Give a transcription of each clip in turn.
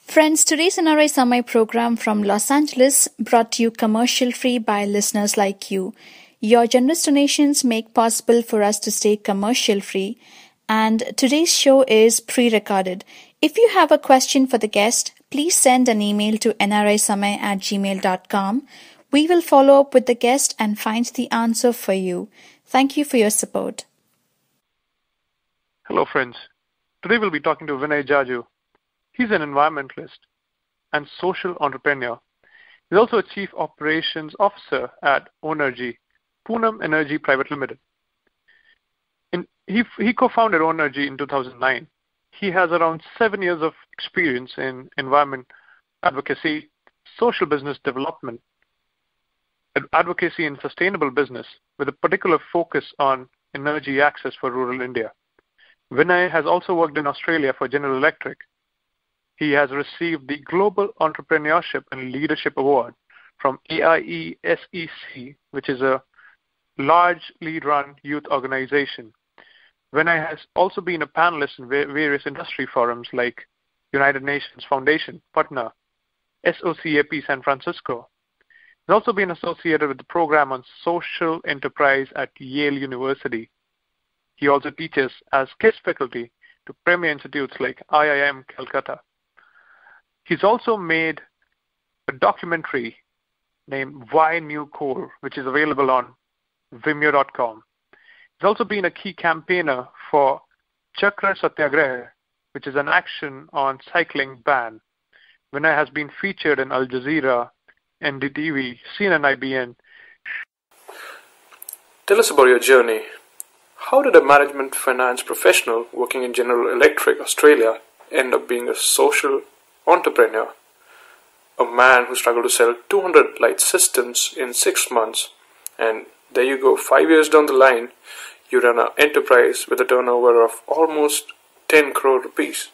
Friends, today's NRI Samay program from Los Angeles brought to you commercial-free by listeners like you. Your generous donations make possible for us to stay commercial-free, and today's show is pre-recorded. If you have a question for the guest, please send an email to nrisamay@gmail.com. We will follow up with the guest and find the answer for you. Thank you for your support. Hello, friends. Today we'll be talking to Vinay Jaju. He's an environmentalist and social entrepreneur. He's also a Chief Operations Officer at Onergy, Poonam Energy Private Limited. He co-founded Onergy in 2009. He has around 7 years of experience in environment advocacy, social business development, advocacy in sustainable business, with a particular focus on energy access for rural India. Vinay has also worked in Australia for General Electric. He has received the Global Entrepreneurship and Leadership Award from AIESEC, which is a large lead-run youth organization. Vinay has also been a panelist in various industry forums like United Nations Foundation, Patna, SOCAP San Francisco. He's also been associated with the program on social enterprise at Yale University. He also teaches as guest faculty to premier institutes like IIM Calcutta. He's also made a documentary named Why New Coal, which is available on Vimeo.com. He's also been a key campaigner for Chakra Satyagraha, which is an action on cycling ban. Vinay has been featured in Al Jazeera, NDTV, CNN IBN. Tell us about your journey. How did a management finance professional working in General Electric Australia end up being a social entrepreneur? A man who struggled to sell 200 light systems in 6 months, and there you go, 5 years down the line, you run an enterprise with a turnover of almost 10 crore rupees.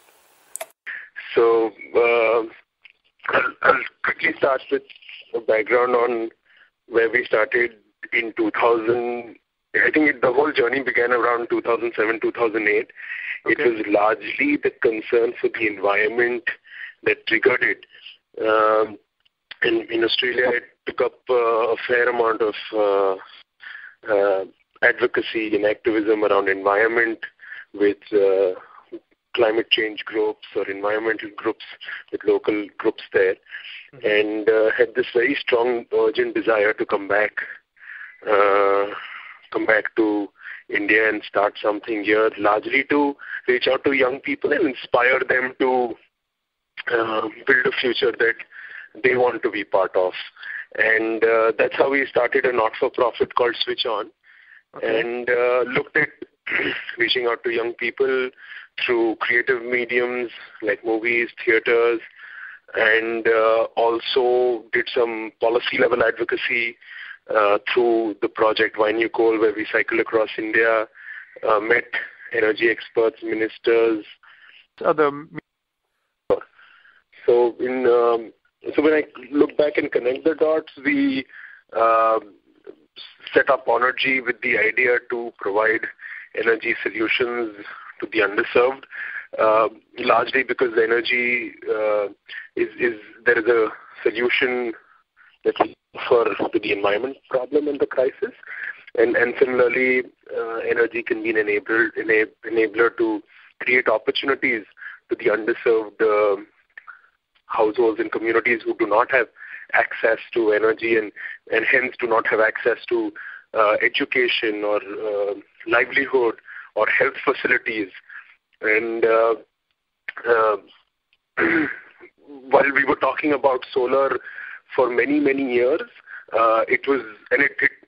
So, I'll quickly start with a background on where we started in 2000. I think the whole journey began around 2007, 2008. Okay. It was largely the concern for the environment that triggered it. In Australia, it took up a fair amount of advocacy and activism around environment with climate change groups or environmental groups with local groups there, and had this very strong, urgent desire to come back to India and start something here, largely to reach out to young people and inspire them to build a future that they want to be part of. And that's how we started a not-for-profit called Switch On, and looked at reaching out to young people through creative mediums like movies, theaters, and also did some policy-level advocacy through the project Why New Coal, where we cycled across India, met energy experts, ministers, other. So when I look back and connect the dots, we set up Onergy with the idea to provide energy solutions to the underserved, largely because the energy there is a solution that we offer to the environment problem and the crisis, and similarly, energy can be an enabler to create opportunities to the underserved households and communities who do not have access to energy and hence do not have access to education or livelihood or health facilities. And while we were talking about solar for many, many years, it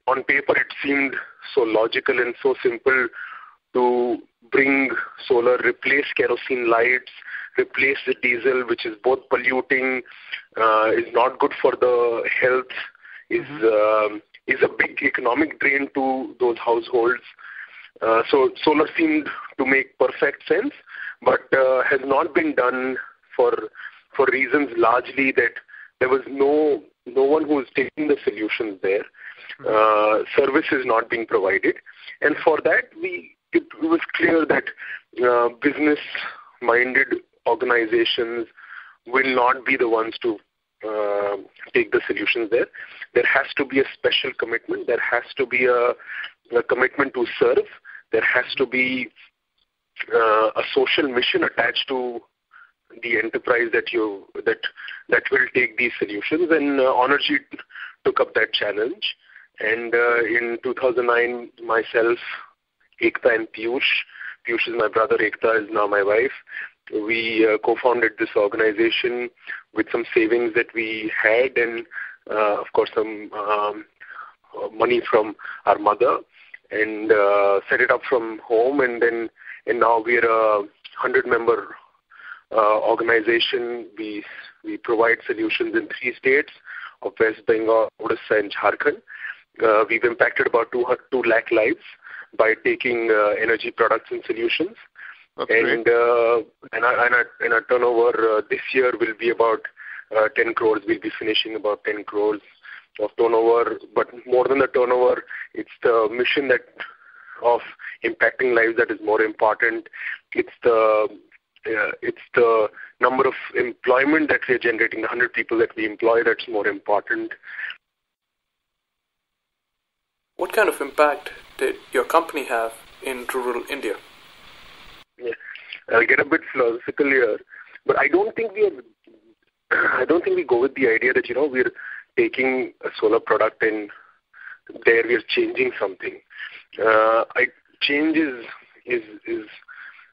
on paper it seemed so logical and so simple to bring solar, replace kerosene lights, replace the diesel, which is both polluting, is not good for the health, is a big economic drain to those households. So solar seemed to make perfect sense, but has not been done for reasons largely that there was no one who was taking the solutions there. Service is not being provided, and for that it was clear that business-minded organizations will not be the ones to take the solutions there. There has to be a special commitment. There has to be a commitment to serve. There has to be a social mission attached to the enterprise that will take these solutions. And Onergy took up that challenge. And in 2009, myself, Ekta and Piyush is my brother, Ekta is now my wife, we co-founded this organization with some savings that we had and, of course, some money from our mother, and set it up from home. And now we are a 100-member organization. We provide solutions in 3 states of West Bengal, Odisha, and Jharkhand. We've impacted about 2 lakh lives by taking energy products and solutions. And our turnover this year will be about 10 crores. We'll be finishing about 10 crores of turnover. But more than the turnover, it's the mission of impacting lives that is more important. It's the number of employment that we are generating, the 100 people that we employ, that's more important. What kind of impact did your company have in rural India? Yeah, I'll get a bit philosophical here, but I don't think we go with the idea that we're taking a solar product and there we're changing something. Change is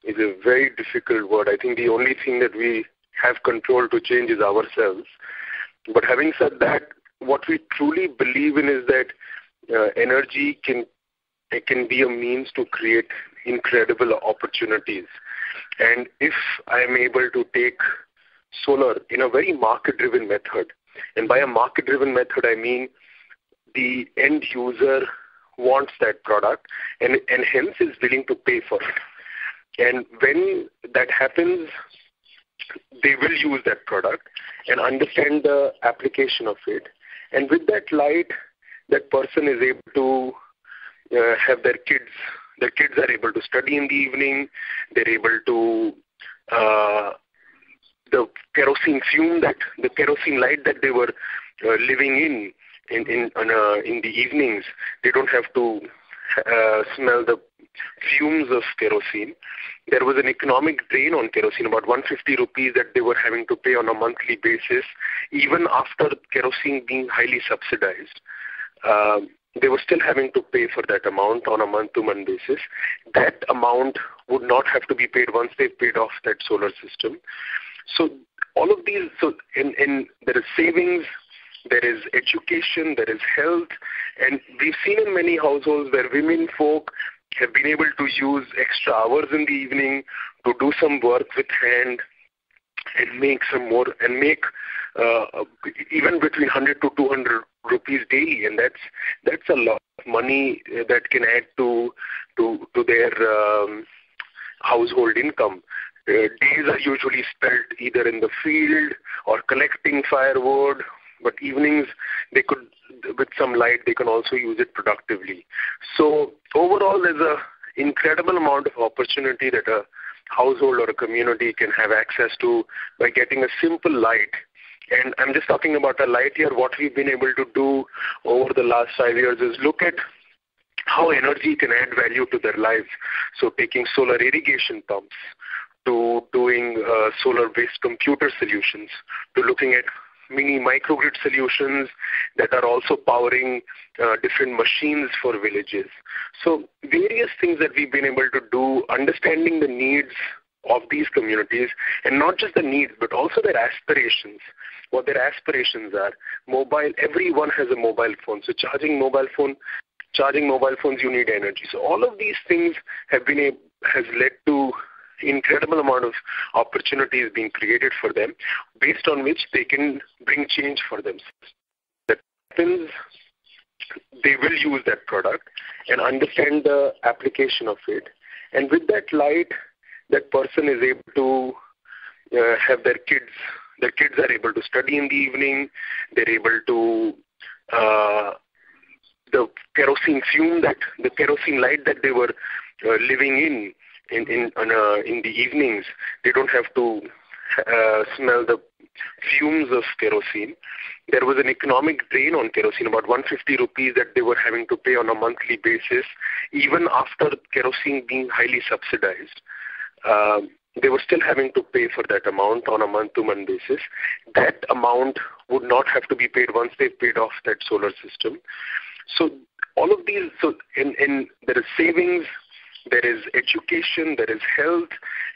a very difficult word. I think the only thing that we have control to change is ourselves. But having said that, what we truly believe in is that energy can be a means to create incredible opportunities. And if I am able to take solar in a very market-driven method, and by a market-driven method I mean the end user wants that product and hence is willing to pay for it. And when that happens, they will use that product and understand the application of it. And with that light, that person is able to have their kids are able to study in the evening. They're able to the kerosene light that they were living in the evenings. They don't have to smell the fumes of kerosene. There was an economic drain on kerosene, about 150 rupees that they were having to pay on a monthly basis, even after kerosene being highly subsidized. They were still having to pay for that amount on a month-to-month basis. That amount would not have to be paid once they've paid off that solar system. So all of these, there is savings, there is education, there is health, and we've seen in many households where women folk have been able to use extra hours in the evening to do some work with hand and make even between 100 to 200 rupees daily, and that's a lot of money that can add to their household income. Days are usually spent either in the field or collecting firewood, but evenings with some light, they can also use it productively. So overall, there's an incredible amount of opportunity that a household or a community can have access to by getting a simple light. And I'm just talking about a light here. What we've been able to do over the last 5 years is look at how energy can add value to their lives. So taking solar irrigation pumps, to doing solar-based computer solutions, to looking at mini microgrid solutions that are also powering different machines for villages. So various things that we've been able to do, understanding the needs of these communities, and not just the needs, but also their aspirations, what their aspirations are. Everyone has a mobile phone. So charging mobile phones, you need energy. So all of these things has led to incredible amount of opportunities being created for them, based on which they can bring change for themselves. That happens, they will use that product and understand the application of it. And with that light, that person is able to have their kids are able to study in the evening. They're able to the kerosene light that they were living in the evenings. They don't have to smell the fumes of kerosene. There was an economic drain on kerosene, about 150 rupees that they were having to pay on a monthly basis, even after kerosene being highly subsidized. They were still having to pay for that amount on a month-to-month basis. That amount would not have to be paid once they've paid off that solar system. So all of these, there is savings, there is education, there is health,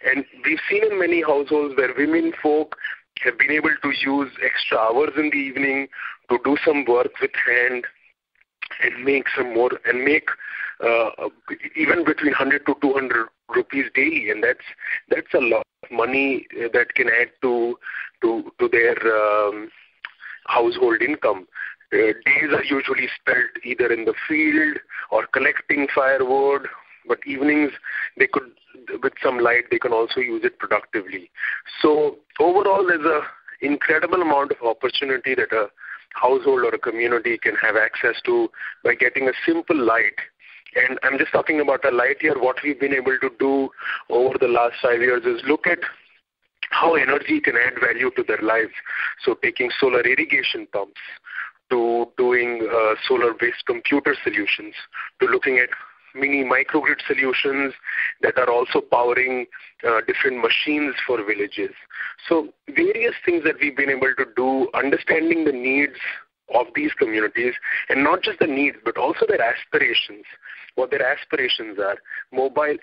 and we've seen in many households where women folk have been able to use extra hours in the evening to do some work with hand and make some more, and make even between 100 to 200 rupees daily, and that's a lot of money that can add to their household income. Days are usually spent either in the field or collecting firewood, but evenings they could, with some light, they can also use it productively. So overall, there's an incredible amount of opportunity that a household or a community can have access to by getting a simple light. And I'm just talking about a light here. What we've been able to do over the last 5 years is look at how energy can add value to their lives. So taking solar irrigation pumps, to doing solar-based computer solutions, to looking at mini microgrid solutions that are also powering different machines for villages. So various things that we've been able to do, understanding the needs of these communities, and not just the needs, but also their aspirations, what their aspirations are.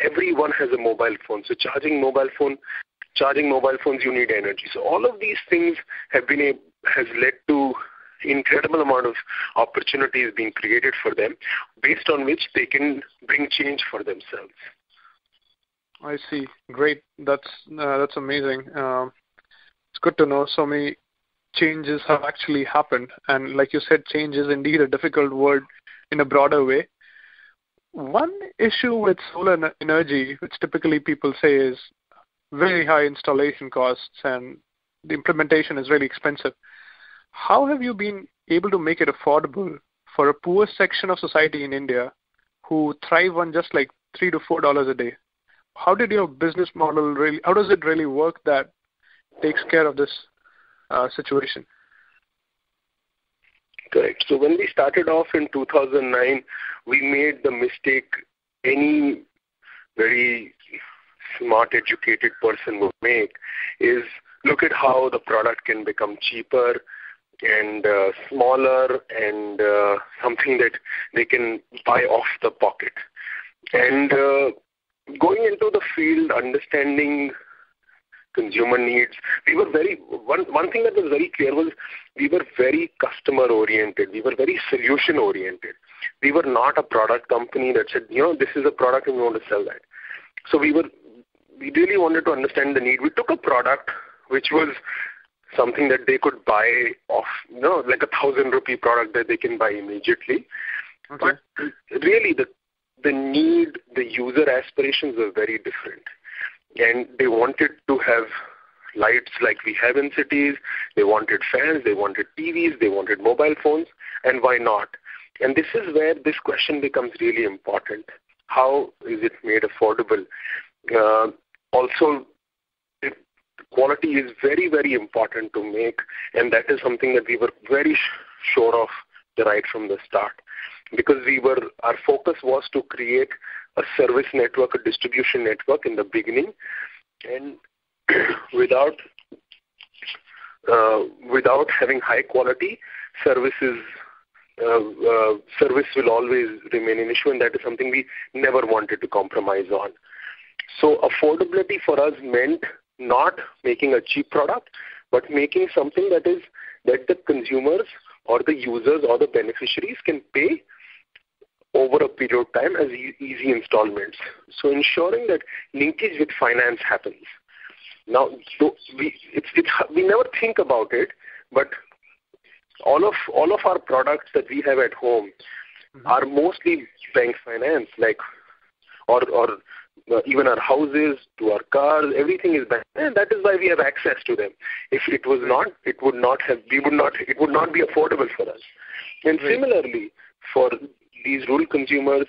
Everyone has a mobile phone, so charging mobile phones, you need energy. So all of these things has led to incredible amount of opportunities being created for them, based on which they can bring change for themselves. I see. Great. That's amazing. It's good to know so many changes have actually happened. And like you said, change is indeed a difficult word in a broader way. One issue with solar energy, which typically people say is very high installation costs and the implementation is really expensive. How have you been able to make it affordable for a poor section of society in India who thrive on just like $3 to $4 a day? How did your business model how does it really work that takes care of this situation? Correct. So when we started off in 2009, we made the mistake any very smart, educated person would make, is look at how the product can become cheaper and smaller and something that they can buy off the pocket. And going into the field, understanding consumer needs, we were one thing that was very clear was we were very customer oriented. We were very solution oriented. We were not a product company that said, this is a product and we want to sell that. So we really wanted to understand the need. We took a product which was something that they could buy off, like a 1,000 rupee product that they can buy immediately. Okay. But really the need, the user aspirations were very different. And they wanted to have lights like we have in cities. They wanted fans, they wanted TVs, they wanted mobile phones, and why not? And this is where this question becomes really important. How is it made affordable? Also, quality is very, very important to make, and that is something that we were very sure of right from the start, because our focus was to create a service network, a distribution network in the beginning, and without having high quality services, service will always remain an issue, and that is something we never wanted to compromise on. So affordability for us meant not making a cheap product, but making something that the consumers or the users or the beneficiaries can pay over a period of time as easy installments. So ensuring that linkage with finance happens. Now, we never think about it, but all of our products that we have at home are mostly bank finance, or even our houses, to our cars, everything is bank, and that is why we have access to them. If it was not, it would not be affordable for us. And similarly, for these rural consumers,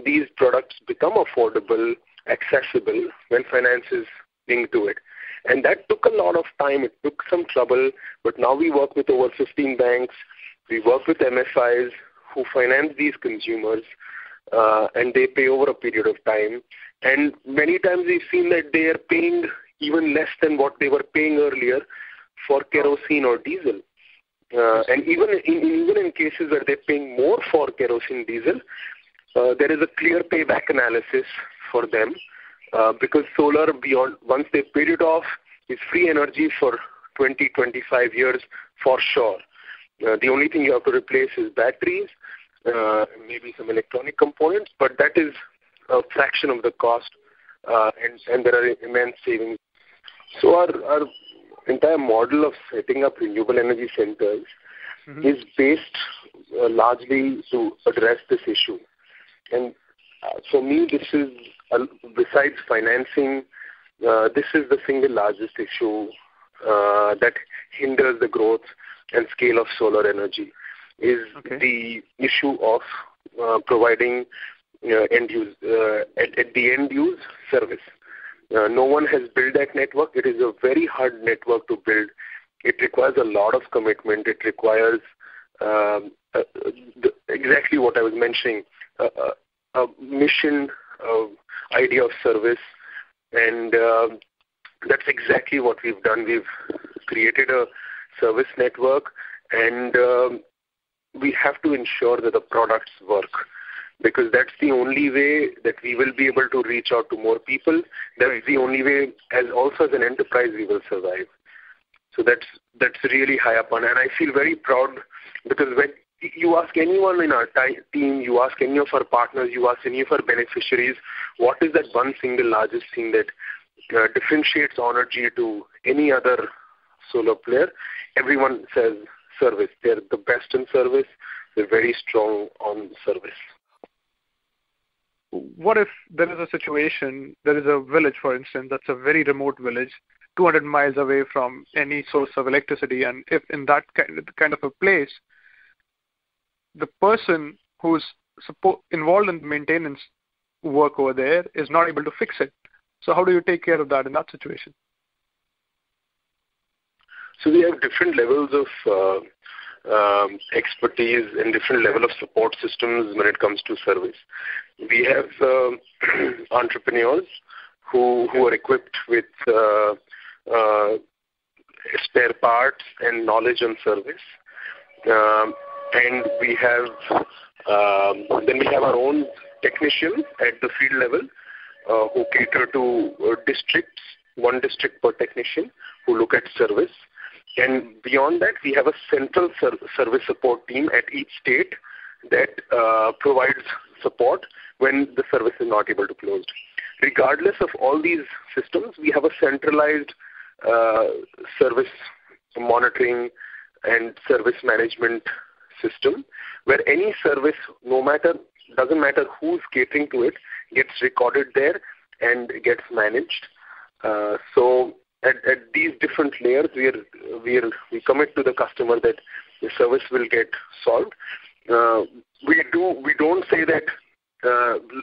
these products become affordable, accessible when finance is linked to it. And that took a lot of time. It took some trouble. But now we work with over 15 banks. We work with MFIs who finance these consumers, and they pay over a period of time. And many times we've seen that they are paying even less than what they were paying earlier for kerosene or diesel. And even in cases where they're paying more for kerosene diesel, there is a clear payback analysis for them because solar, beyond once they paid it off, is free energy for 20-25 years for sure. The only thing you have to replace is batteries, maybe some electronic components, but that is a fraction of the cost, and there are immense savings. So our entire model of setting up renewable energy centers is based largely to address this issue. And for me, this is, besides financing, this is the single largest issue that hinders the growth and scale of solar energy, is the issue of providing end-use at the end-use service. No one has built that network. It is a very hard network to build. It requires a lot of commitment. It requires exactly what I was mentioning, a mission, idea of service, and that's exactly what we've done. We've created a service network, and we have to ensure that the products work, because that's the only way that we will be able to reach out to more people. That's the only way, as an enterprise, we will survive. So that's really high up on, and I feel very proud, because when you ask anyone in our team, you ask any of our partners, you ask any of our beneficiaries, what is that one single largest thing that differentiates Onergy to any other solar player? Everyone says service. They're the best in service. They're very strong on service. What if there is a situation, there is a village, for instance, that's a very remote village, 200 miles away from any source of electricity, and if in that kind of a place, the person who's involved in maintenance work over there is not able to fix it. So how do you take care of that in that situation? So we have different levels of expertise and different level of support systems when it comes to service. We have entrepreneurs who are equipped with spare parts and knowledge on service. And we have then we have our own technicians at the field level who cater to districts, one district per technician, who look at service. And beyond that, we have a central service support team at each state that provides support when the service is not able to close. Regardless of all these systems, we have a centralized service monitoring and service management system where any service, doesn't matter who's catering to it, gets recorded there and gets managed. So at these different layers, we commit to the customer that the service will get solved. We don't say that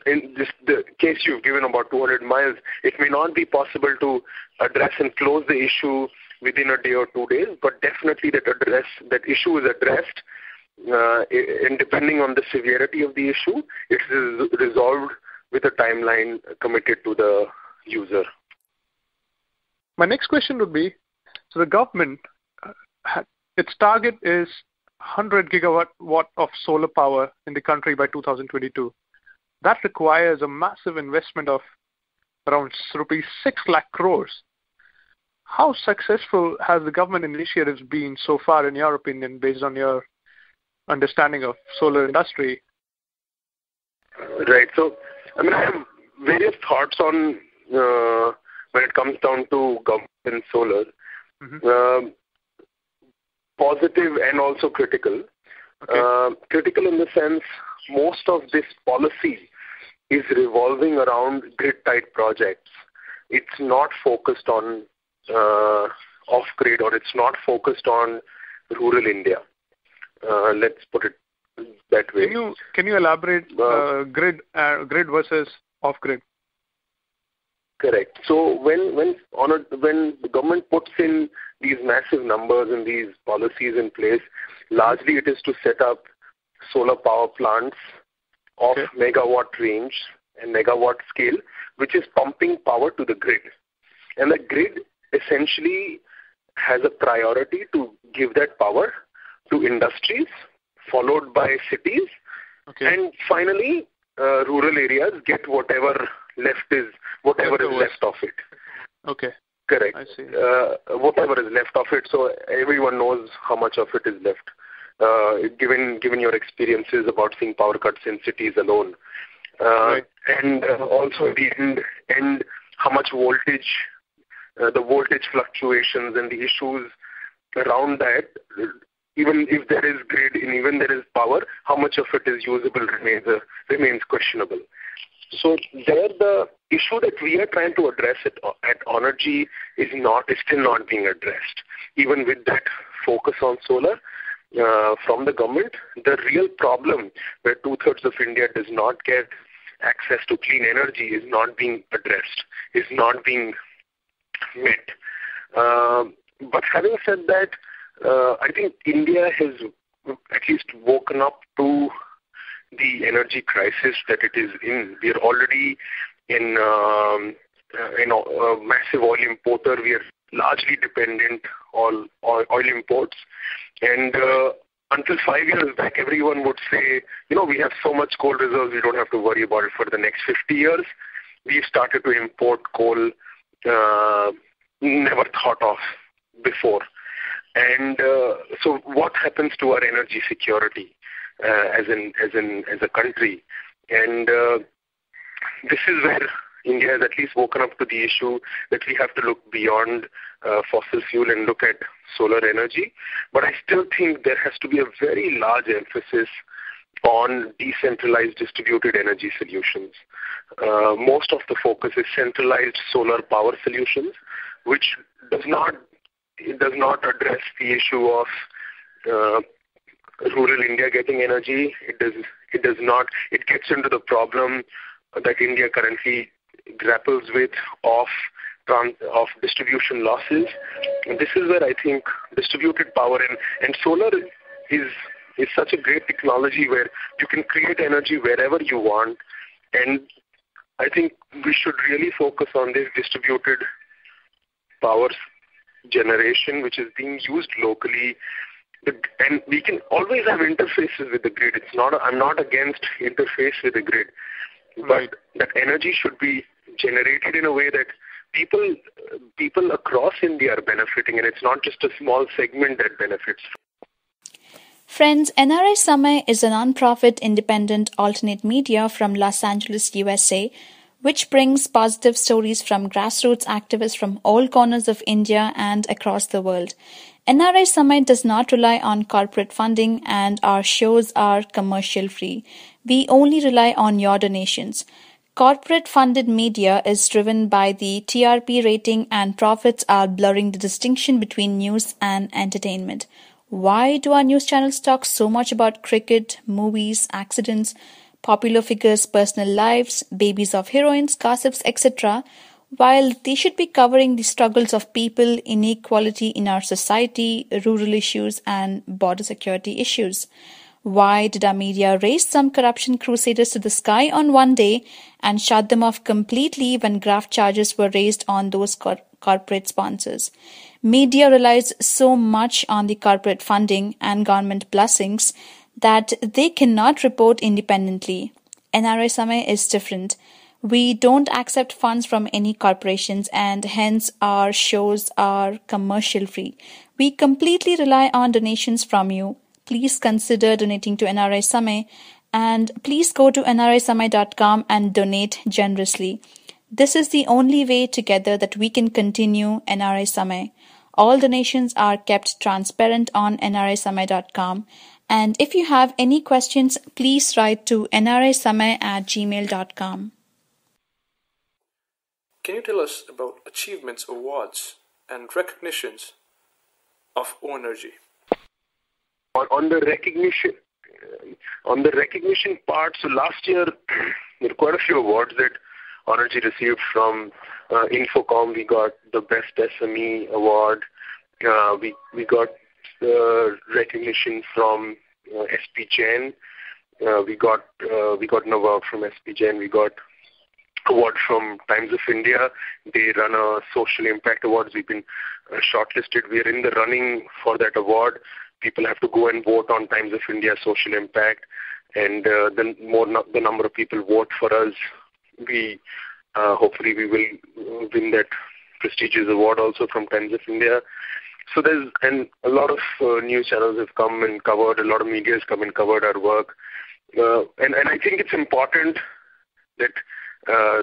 in the case you've given about 200 miles, it may not be possible to address and close the issue within a day or 2 days, but definitely that issue is addressed, and depending on the severity of the issue, it is resolved with a timeline committed to the user. My next question would be, so the government, its target is 100 gigawatt of solar power in the country by 2022. That requires a massive investment of around rupees 6 lakh crores. How successful has the government initiatives been so far, in your opinion, based on your understanding of solar industry? Right. So, I have various thoughts on when it comes down to government and solar. Positive and also critical. Okay. Critical in the sense, most of this policy is revolving around grid-tied projects. It's not focused on off-grid, or it's not focused on rural India. Let's put it that way. Can you elaborate grid versus off-grid? Correct. So when the government puts in these massive numbers and these policies in place, largely it is to set up solar power plants of megawatt range and megawatt scale, which is pumping power to the grid. And the grid essentially has a priority to give that power to industries, followed by cities, and finally rural areas get whatever is left of it. Okay. Correct. I see. Whatever is left of it, so everyone knows how much of it is left. Given your experiences about seeing power cuts in cities alone, and also the end how much voltage, the voltage fluctuations and the issues around that. Even if there is grid and even there is power, how much of it is usable remains questionable. So there, the issue that we are trying to address at Onergy is still not being addressed. Even with that focus on solar from the government, the real problem where 2/3 of India does not get access to clean energy is not being addressed, is not being met. But having said that, I think India has at least woken up to the energy crisis that it is in. We are already in a massive oil importer. We are largely dependent on oil imports. And until 5 years back, everyone would say, we have so much coal reserves, we don't have to worry about it for the next 50 years. We started to import coal never thought of before. And so what happens to our energy security as a country? And this is where India has at least woken up to the issue that we have to look beyond fossil fuel and look at solar energy. But I still think there has to be a very large emphasis on decentralized distributed energy solutions. Most of the focus is centralized solar power solutions, which does not address the issue of rural India getting energy. It does not. It gets into the problem that India currently grapples with of distribution losses. And this is where I think distributed power and solar is such a great technology where you can create energy wherever you want. And I think we should really focus on this distributed power generation, which is being used locally. And we can always have interfaces with the grid. I'm not against interface with the grid, but that energy should be generated in a way that people across India are benefiting, and it's not just a small segment that benefits. Friends, NRI Samay is a non-profit independent alternate media from Los Angeles, USA, which brings positive stories from grassroots activists from all corners of India and across the world. NRI Samay does not rely on corporate funding, and our shows are commercial free. We only rely on your donations. Corporate funded media is driven by the TRP rating, and profits are blurring the distinction between news and entertainment. Why do our news channels talk so much about cricket, movies, accidents, popular figures' personal lives, babies of heroines, gossips, etc., while they should be covering the struggles of people, inequality in our society, rural issues, and border security issues? Why did our media raise some corruption crusaders to the sky on one day and shut them off completely when graft charges were raised on those corporate sponsors? Media relies so much on the corporate funding and government blessings that they cannot report independently. NRI Samay is different. We don't accept funds from any corporations, and hence our shows are commercial free. We completely rely on donations from you. Please consider donating to NRI Samay, and please go to nrisamay.com and donate generously. This is the only way together that we can continue NRI Samay. All donations are kept transparent on nrisamay.com. And if you have any questions, please write to nrisamay@gmail.com. Can you tell us about achievements, awards, and recognitions of Onergy? On the recognition part, so last year there were quite a few awards that Onergy received from Infocom. We got the Best SME award. We got recognition from SP Jain. We got an award from SP Jain. We got award from Times of India. They run a social impact awards. We've been shortlisted. We are in the running for that award. People have to go and vote on Times of India social impact, and the number of people vote for us, we hopefully we will win that prestigious award also from Times of India. So and a lot of news channels have come and covered, a lot of media has come and covered our work, and I think it's important that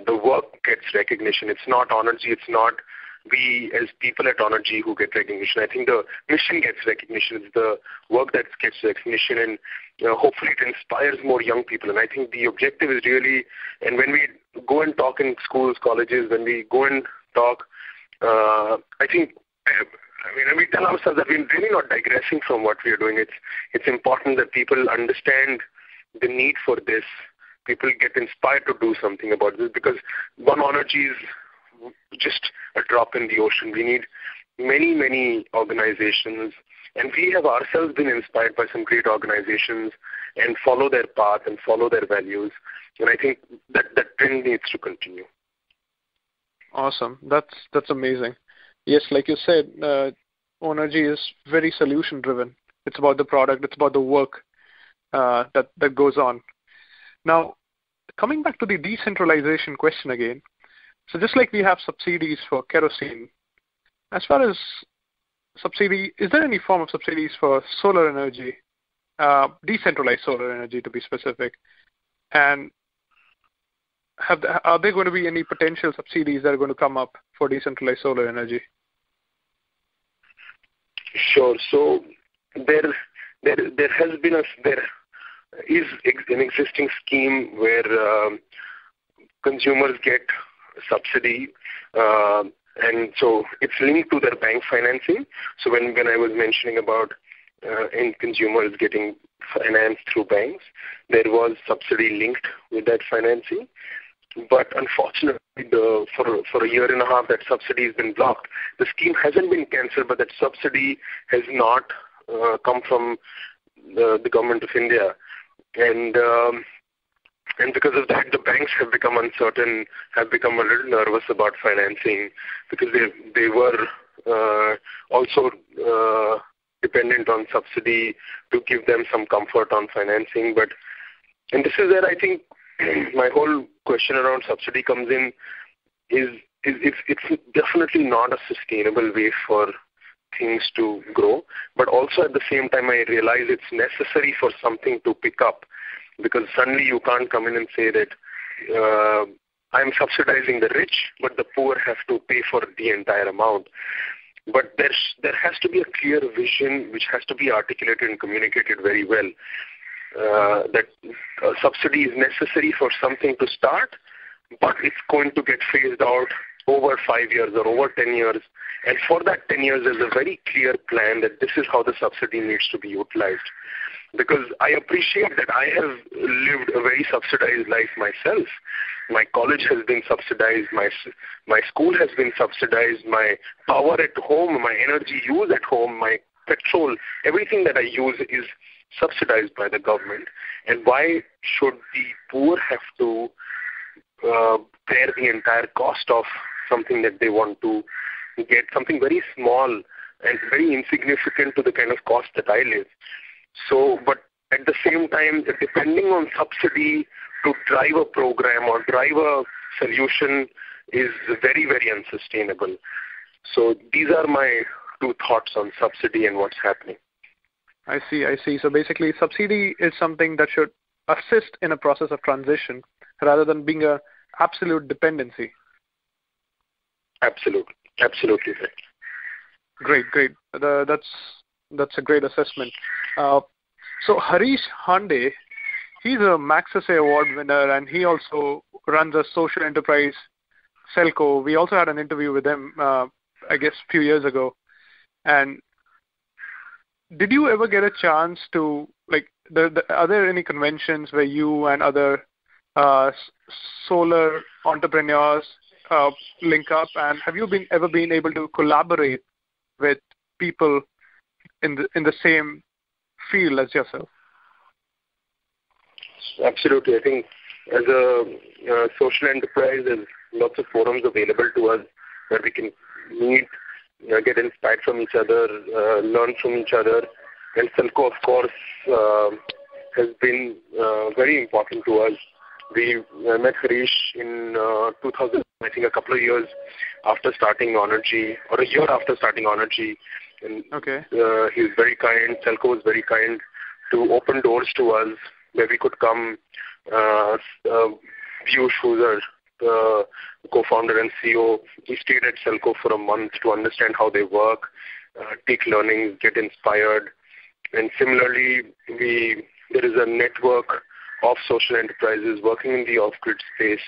the work gets recognition. It's not Onergy, it's not we as people at Onergy who get recognition. I think the mission gets recognition. It's the work that gets recognition, and hopefully it inspires more young people. And I think the objective is really, and when we go and talk in schools, colleges, when we go and talk, I think, we tell ourselves that we're really not digressing from what we are doing. It's important that people understand the need for this. People get inspired to do something about this, because one Onergy is just a drop in the ocean. We need many, many organizations, and we have ourselves been inspired by some great organizations and follow their path and follow their values. And I think that trend needs to continue. Awesome. That's amazing. Yes, like you said, Onergy is very solution driven. It's about the product. It's about the work that goes on. Now, coming back to the decentralization question again, so just like we have subsidies for kerosene, as far as subsidy, is there any form of subsidies for solar energy, decentralized solar energy to be specific? And are there going to be any potential subsidies that are going to come up for decentralized solar energy? Sure. So there is an existing scheme where consumers get subsidy, and so it's linked to their bank financing. So when I was mentioning about end consumers getting financed through banks, there was subsidy linked with that financing. But unfortunately, for a year and a half, that subsidy has been blocked. The scheme hasn't been cancelled, but that subsidy has not come from the government of India. And because of that, the banks have become uncertain, have become a little nervous about financing, because they were also dependent on subsidy to give them some comfort on financing. And this is where I think my whole question around subsidy comes in. It's definitely not a sustainable way for things to grow, but also at the same time I realize it's necessary for something to pick up, because suddenly you can't come in and say that I'm subsidizing the rich, but the poor have to pay for the entire amount. But there has to be a clear vision which has to be articulated and communicated very well, that subsidy is necessary for something to start, but it's going to get phased out over 5 years or over 10 years. And for that 10 years, there's a very clear plan that this is how the subsidy needs to be utilized. Because I appreciate that I have lived a very subsidized life myself. My college has been subsidized, my school has been subsidized, my power at home, my energy use at home, my petrol, everything that I use is subsidized by the government. And why should the poor have to bear the entire cost of something that they want to get, something very small and very insignificant to the kind of cost that I live? So, but at the same time, depending on subsidy to drive a program or drive a solution is very, very unsustainable. So these are my two thoughts on subsidy and what's happening. I see. So basically, subsidy is something that should assist in a process of transition rather than being an absolute dependency. Absolutely right. Great. That's a great assessment. So Harish Hande, he's a Magsaysay Award winner, and he also runs a social enterprise, Selco. We also had an interview with him, I guess, a few years ago. And did you ever get a chance to, are there any conventions where you and other solar entrepreneurs link up, and have you ever been able to collaborate with people in the same field as yourself? Absolutely. I think as a social enterprise, there's lots of forums available to us where we can meet, get inspired from each other, learn from each other. And Selco, of course, has been very important to us. We met Harish in 2000, I think a couple of years after starting Onergy, or a year after starting Onergy. And okay. He was very kind, Selco was very kind to open doors to us where we could come. Piyush, who's our co-founder and CEO, he stayed at Selco for a month to understand how they work, take learnings, get inspired. And similarly, there is a network of social enterprises working in the off-grid space,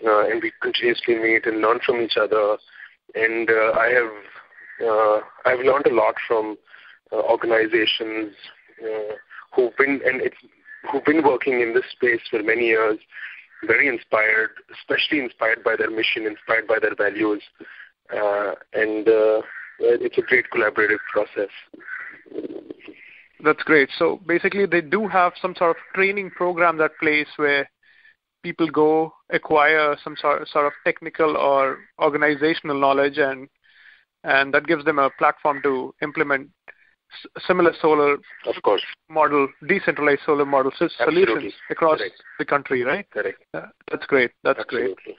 and we continuously meet and learn from each other. And I've learned a lot from organizations who've been working in this space for many years, very inspired, especially inspired by their mission, inspired by their values, and it's a great collaborative process. That's great. So basically, they do have some sort of training program that place where people go acquire some sort of technical or organizational knowledge, and that gives them a platform to implement similar solar of course model, decentralized solar model solutions across the country, right? Correct. That's great. That's Absolutely. Great.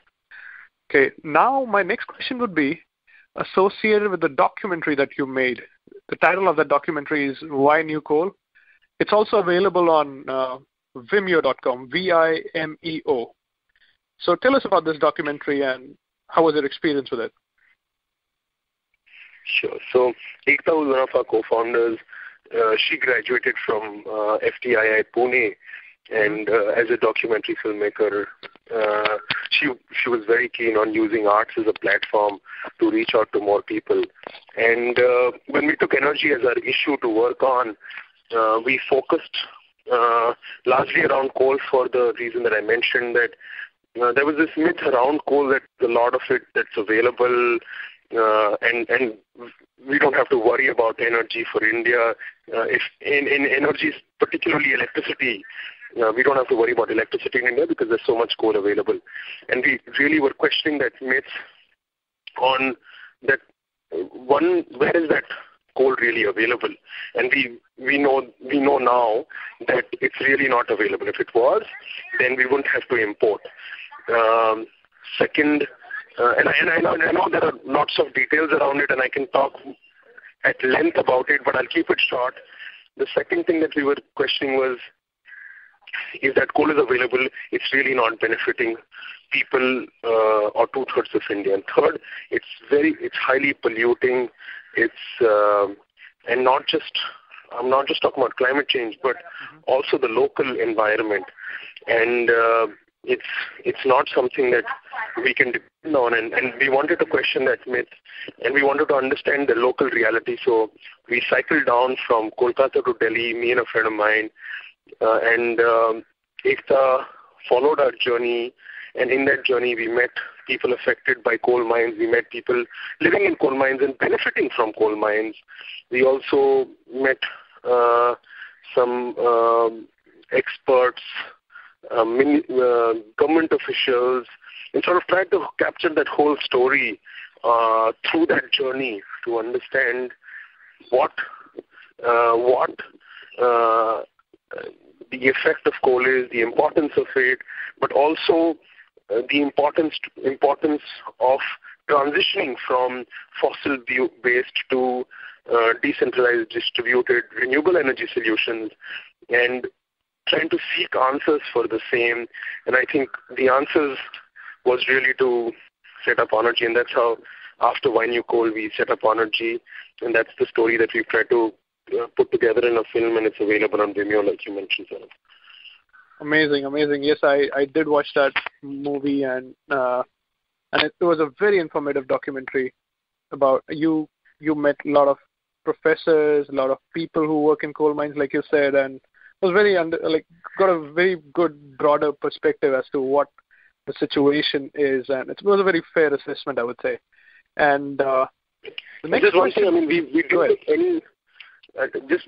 Okay. Now my next question would be associated with the documentary that you made. The title of that documentary is Why New Coal. It's also available on Vimeo.com, Vimeo. So tell us about this documentary and how was your experience with it? Sure. So Ekta was one of our co-founders. She graduated from FTII Pune, and as a documentary filmmaker, she was very keen on using arts as a platform to reach out to more people. And when we took energy as our issue to work on, we focused largely around coal for the reason that I mentioned, that there was this myth around coal that a lot of it that's available, and we don't have to worry about energy for India. If in energy, particularly electricity, we don't have to worry about electricity in India because there's so much coal available. And we really were questioning that myth on that, one, where is that coal really available? And we know now that it's really not available. If it was, then we wouldn't have to import. Second, and I know there are lots of details around it, and I can talk at length about it, but I'll keep it short. The second thing that we were questioning was, if that coal is available, it's really not benefiting people or 2/3 of India. And third, it's highly polluting. And I'm not just talking about climate change, but also the local environment. And it's not something that we can depend on, and we wanted to question that myth, and we wanted to understand the local reality. So we cycled down from Kolkata to Delhi, me and a friend of mine, and Ekta followed our journey, and in that journey we met people affected by coal mines, we met people living in coal mines and benefiting from coal mines. We also met some experts, government officials, and sort of tried to capture that whole story through that journey to understand what the effect of coal is, the importance of it, but also the importance of transitioning from fossil-based to decentralized, distributed, renewable energy solutions, and trying to seek answers for the same. And I think the answers was really to set up Onergy, and that's how, after Why New Coal, we set up Onergy, and that's the story that we've tried to put together in a film, and it's available on Vimeo, like you mentioned, sir. Amazing. Yes, I did watch that movie, and it was a very informative documentary about you. You met a lot of professors, a lot of people who work in coal mines, like you said, and was very got a very good broader perspective as to what the situation is, and it was a very fair assessment, I would say. And the next just one question, thing, I mean, we didn't take any, just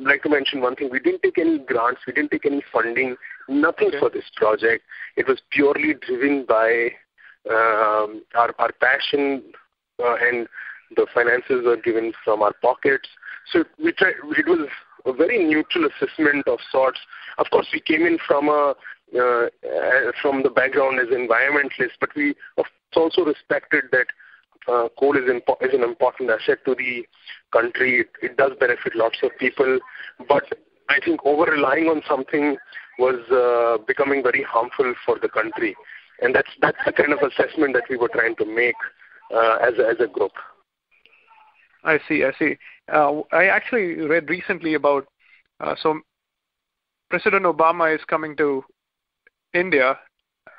like to mention one thing, we didn't take any grants, we didn't take any funding, nothing for this project. It was purely driven by our passion, and the finances were given from our pockets. So it was a very neutral assessment of sorts. Of course, we came in from the background as environmentalists, but we also respected that coal is an important asset to the country. It does benefit lots of people, but I think over-relying on something was becoming very harmful for the country. And that's the kind of assessment that we were trying to make as a group. I see. I actually read recently about, so President Obama is coming to India,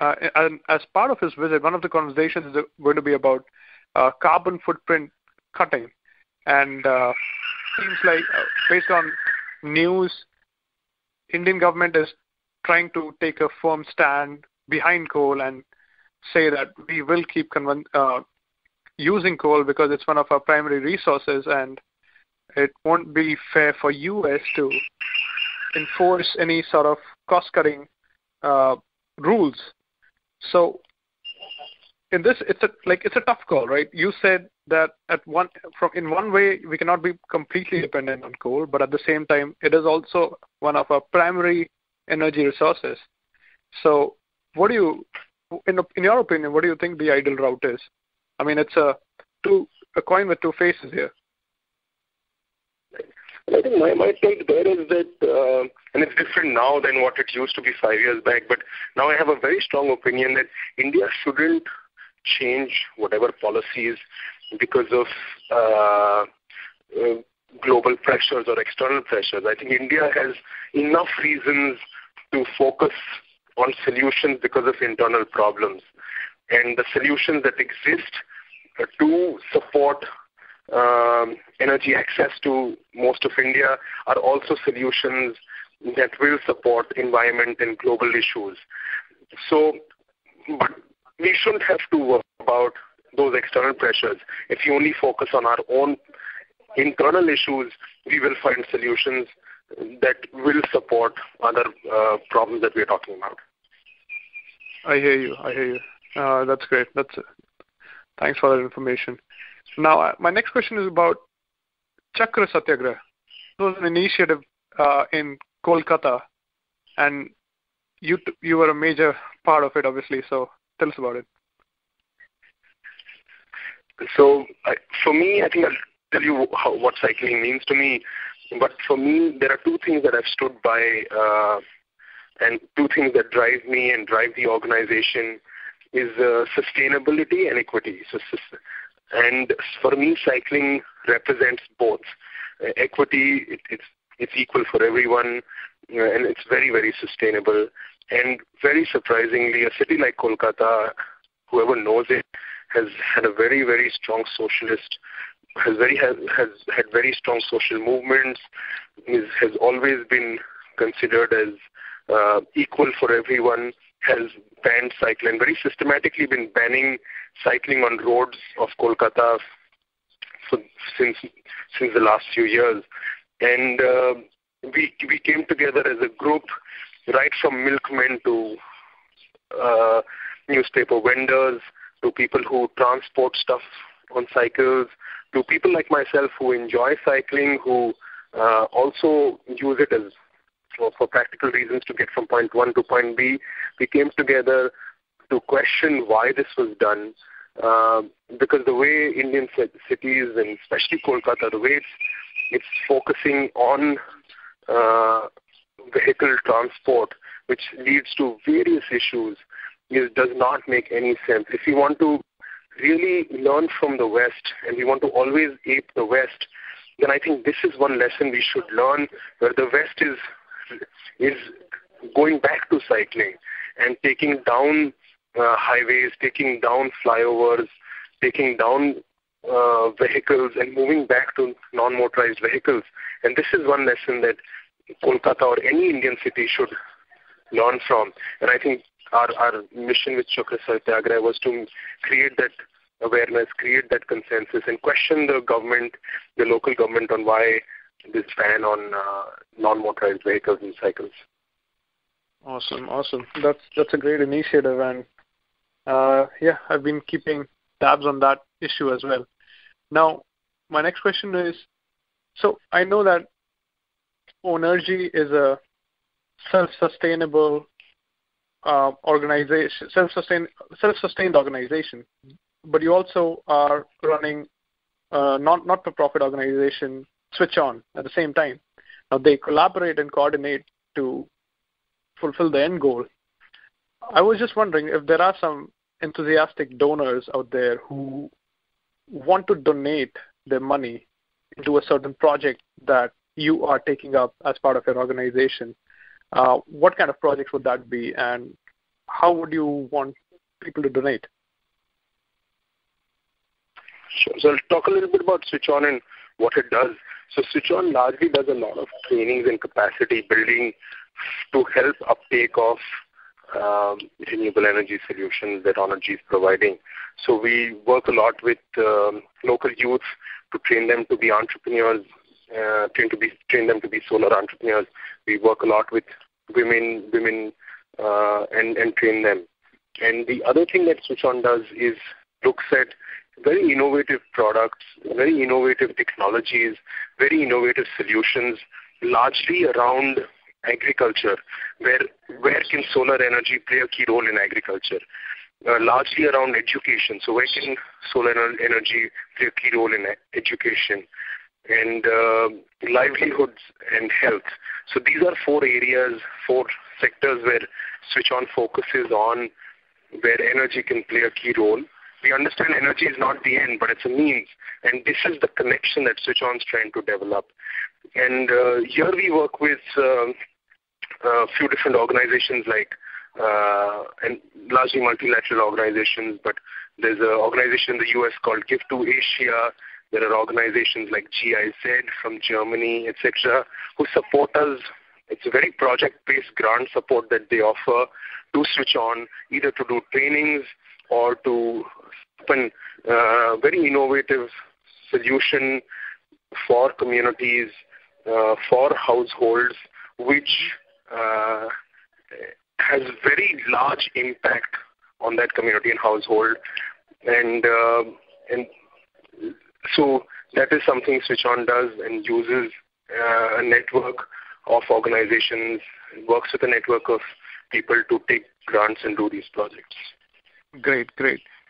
and as part of his visit, one of the conversations is going to be about carbon footprint cutting. And seems like, based on news, Indian government is trying to take a firm stand behind coal and say that we will keep using coal because it's one of our primary resources, and it won't be fair for U.S. to enforce any sort of cost-cutting rules. So in this, it's a tough call, right? You said that in one way we cannot be completely dependent on coal, but at the same time it is also one of our primary energy resources. So what do you, in your opinion, what do you think the ideal route is? I mean, it's a coin with two faces here. I think my take there is that, and it's different now than what it used to be 5 years back, but now I have a very strong opinion that India shouldn't change whatever policies because of global pressures or external pressures. I think India has enough reasons to focus on solutions because of internal problems. And the solutions that exist to support energy access to most of India are also solutions that will support environment and global issues. So, but we shouldn't have to worry about those external pressures. If you only focus on our own internal issues, we will find solutions that will support other problems that we are talking about. I hear you. That's great. Thanks for that information. Now, my next question is about Chakra Satyagraha. It was an initiative in Kolkata, and you were a major part of it, obviously. So tell us about it. So for me, I think I'll tell you what cycling means to me. But for me, there are two things that I've stood by, and two things that drive me and drive the organization is sustainability and equity. And for me, cycling represents both. Equity, it's equal for everyone, and it's very, very sustainable. And very surprisingly, a city like Kolkata, whoever knows it, has had a very, very strong socialist, has had very strong social movements, has always been considered as equal for everyone, has banned cycling, very systematically been banning cycling on roads of Kolkata since the last few years. And we came together as a group, right from milkmen to newspaper vendors, to people who transport stuff on cycles, to people like myself who enjoy cycling, who also use it as for practical reasons to get from point one to point B. We came together to question why this was done, because the way Indian cities, and especially Kolkata, the way it's focusing on vehicle transport, which leads to various issues, does not make any sense. If we want to really learn from the West, and we want to always ape the West, then I think this is one lesson we should learn, where the West is going back to cycling and taking down highways, taking down flyovers, taking down vehicles and moving back to non-motorized vehicles. And this is one lesson that Kolkata or any Indian city should learn from. And I think our mission with Chakra Satyagraha was to create that awareness, create that consensus, and question the government, the local government, on why this ban on non-motorized vehicles and cycles. Awesome. That's a great initiative, and I've been keeping tabs on that issue as well. Now, my next question is, so I know that Onergy is a self-sustainable organization, self-sustained organization, but you also are running a not-for-profit organization, Switch On, at the same time. Now, they collaborate and coordinate to fulfill the end goal. I was just wondering if there are some enthusiastic donors out there who want to donate their money into a certain project that you are taking up as part of your organization. What kind of projects would that be, and how would you want people to donate? Sure. So I'll talk a little bit about Switch On and what it does. So Switch On largely does a lot of trainings and capacity building to help uptake of renewable energy solutions that Onergy is providing. So we work a lot with local youth to train them to be entrepreneurs, train them to be solar entrepreneurs. We work a lot with women, and train them. And the other thing that Switch On does is looks at very innovative products, very innovative technologies, very innovative solutions, largely around agriculture. Where can solar energy play a key role in agriculture? Largely around education. So where can solar energy play a key role in education? And livelihoods and health. So these are four sectors where Switch On focuses on, where energy can play a key role. We understand energy is not the end, but it's a means. And this is the connection that Switch On is trying to develop. And here we work with a few different organizations and largely multilateral organizations, but there's an organization in the US called Give to Asia. There are organizations like GIZ from Germany, etc., who support us. It's a very project-based grant support that they offer to Switch On, either to do trainings or to open very innovative solution for communities, for households, which has very large impact on that community and household. And so that is something Switch On does, and uses a network of organizations, works with a network of people to take grants and do these projects. Great.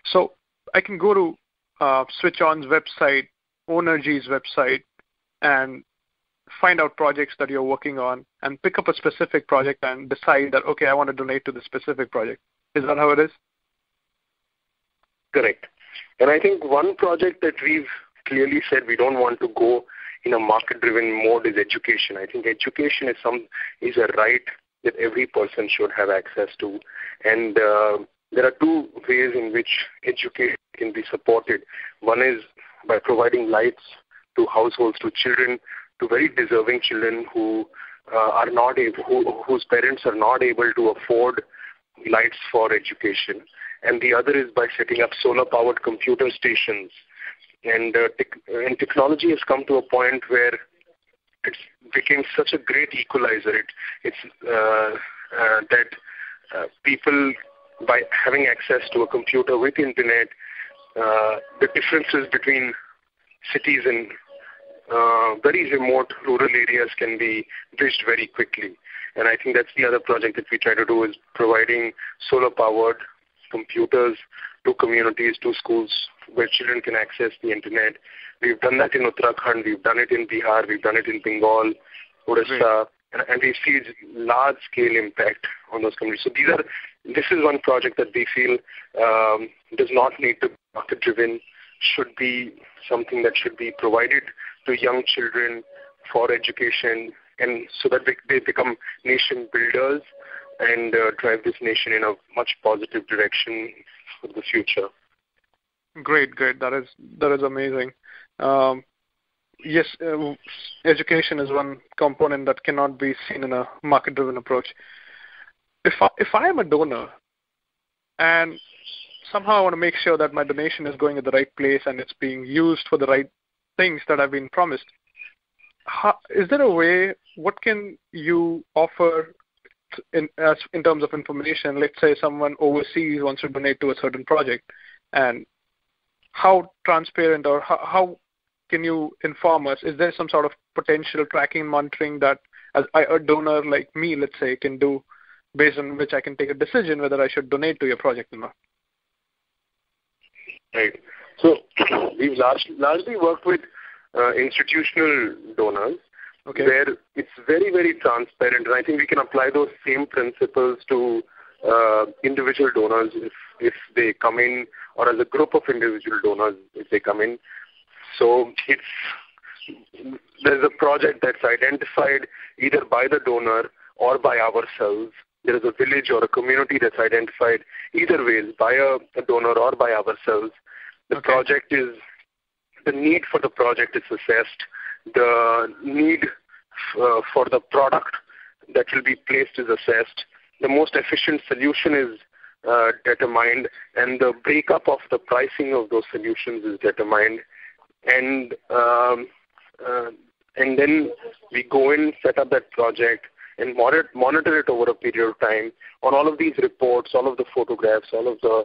So I can go to Switch On's website, Onergy's website, and find out projects that you're working on and pick up a specific project and decide that, okay, I want to donate to the specific project. Is that how it is? Correct. And I think one project that we've clearly said we don't want to go in a market-driven mode is education. I think education is a right that every person should have access to. And there are two ways in which education can be supported. One is by providing lights to households, to children, to very deserving children who whose parents are not able to afford lights for education. And the other is by setting up solar-powered computer stations. And technology has come to a point where it's became such a great equalizer. That people, by having access to a computer with internet, the differences between cities and very remote rural areas can be bridged very quickly. And I think that's the other project that we try to do, is providing solar-powered computers to communities, to schools, where children can access the internet. We've done that in Uttarakhand, we've done it in Bihar, we've done it in Bengal, Odisha, and we see large-scale impact on those communities. So this is one project that we feel does not need to be market-driven, should be something that should be provided to young children for education, and so that they become nation builders and drive this nation in a much positive direction for the future. Great. That is amazing. Yes, education is one component that cannot be seen in a market-driven approach. If I am a donor and somehow I want to make sure that my donation is going at the right place and it's being used for the right things that I've been promised. Is there a way, what can you offer in terms of information? Let's say someone overseas wants to donate to a certain project, and how transparent or how can you inform us? Is there some sort of potential tracking monitoring that as a donor like me, let's say, can do, based on which I can take a decision whether I should donate to your project or not? Right. So we've largely worked with institutional donors, okay, where it's very, very transparent, and I think we can apply those same principles to individual donors if they come in, or as a group of individual donors if they come in. So there's a project that's identified either by the donor or by ourselves. There is a village or a community that's identified either ways, by a donor or by ourselves. The project is, the need for the project is assessed. The need for the product that will be placed is assessed. The most efficient solution is determined, and the breakup of the pricing of those solutions is determined. And then we go in, set up that project, and monitor it over a period of time. On all of these reports, all of the photographs, all of the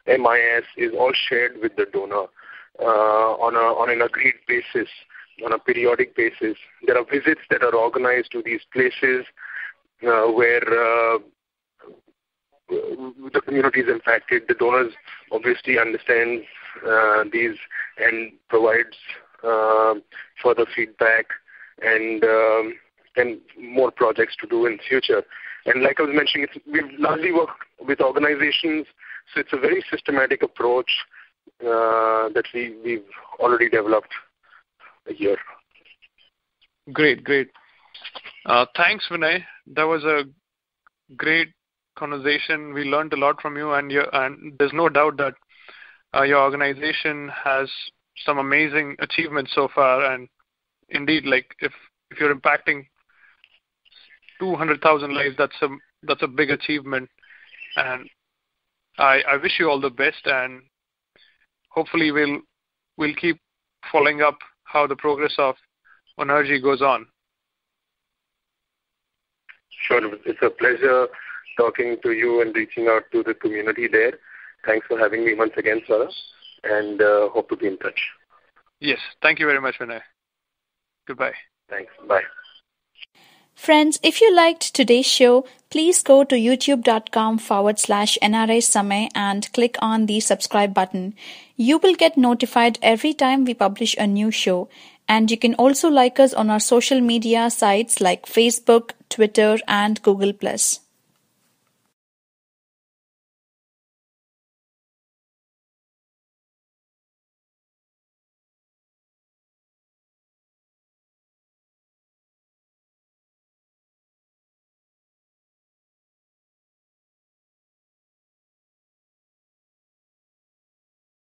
MIS is all shared with the donor on an agreed basis, on a periodic basis. There are visits that are organized to these places where the community is impacted. The donors obviously understand these and provides further feedback and more projects to do in the future. And like I was mentioning, we've largely worked with organizations, so it's a very systematic approach that we've already developed a year. Great. Thanks, Vinay. That was a great conversation. We learned a lot from you, and there's no doubt that your organization has some amazing achievements so far. And indeed, like if you're impacting 200,000 lives, that's a big achievement. And I wish you all the best, and hopefully we'll keep following up how the progress of Onergy goes on. Sure. It's a pleasure talking to you and reaching out to the community there. Thanks for having me once again, Sarah, and hope to be in touch. Yes. Thank you very much, Vinay. Goodbye. Thanks. Bye. Friends, if you liked today's show, please go to youtube.com/NRI Samay and click on the subscribe button. You will get notified every time we publish a new show. And you can also like us on our social media sites like Facebook, Twitter, and Google+.